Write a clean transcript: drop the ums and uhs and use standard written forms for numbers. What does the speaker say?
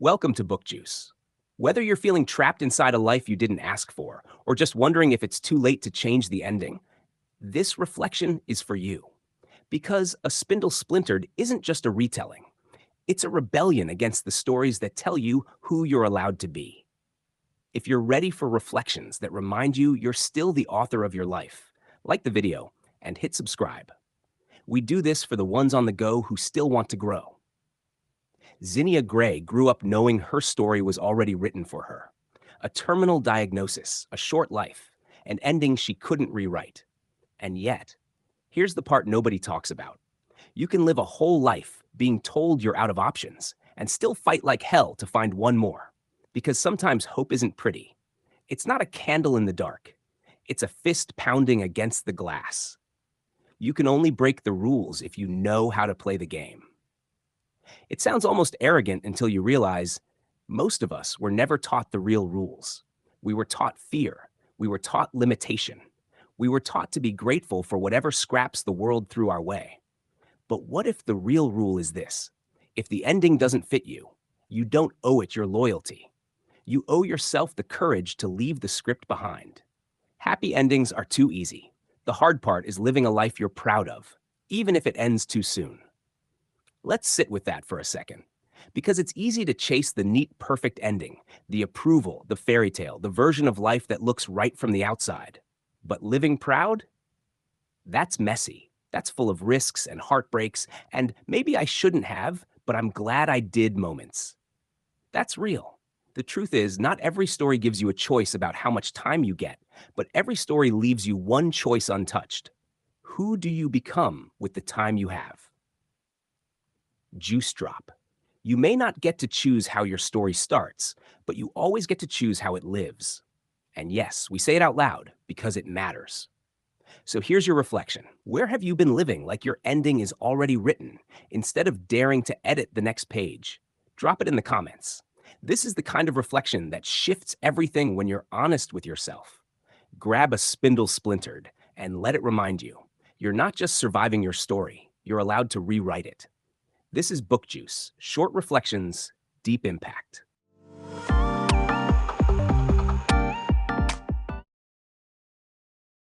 Welcome to BookJuice. Whether you're feeling trapped inside a life you didn't ask for, or just wondering if it's too late to change the ending, this reflection is for you. Because A Spindle Splintered isn't just a retelling, it's a rebellion against the stories that tell you who you're allowed to be. If you're ready for reflections that remind you you're still the author of your life, like the video and hit subscribe. We do this for the ones on the go who still want to grow. Zinnia Gray grew up knowing her story was already written for her. A terminal diagnosis, a short life, an ending she couldn't rewrite. And yet, here's the part nobody talks about. You can live a whole life being told you're out of options and still fight like hell to find one more. Because sometimes hope isn't pretty. It's not a candle in the dark. It's a fist pounding against the glass. You can only break the rules if you know how to play the game. It sounds almost arrogant until you realize most of us were never taught the real rules. We were taught fear. We were taught limitation. We were taught to be grateful for whatever scraps the world threw our way. But what if the real rule is this? If the ending doesn't fit you, you don't owe it your loyalty. You owe yourself the courage to leave the script behind. Happy endings are too easy. The hard part is living a life you're proud of, even if it ends too soon. Let's sit with that for a second, because it's easy to chase the neat, perfect ending, the approval, the fairy tale, the version of life that looks right from the outside. But living proud? That's messy. That's full of risks and heartbreaks, and maybe I shouldn't have, but I'm glad I did moments. That's real. The truth is, not every story gives you a choice about how much time you get, but every story leaves you one choice untouched. Who do you become with the time you have? Juice drop. You may not get to choose how your story starts, but you always get to choose how it lives. And yes, we say it out loud because it matters. So here's your reflection. Where have you been living like your ending is already written, instead of daring to edit the next page? Drop it in the comments. This is the kind of reflection that shifts everything when you're honest with yourself. Grab a Spindle Splintered and let it remind you, you're not just surviving your story, you're allowed to rewrite it. This is BookJuice, short reflections, deep impact.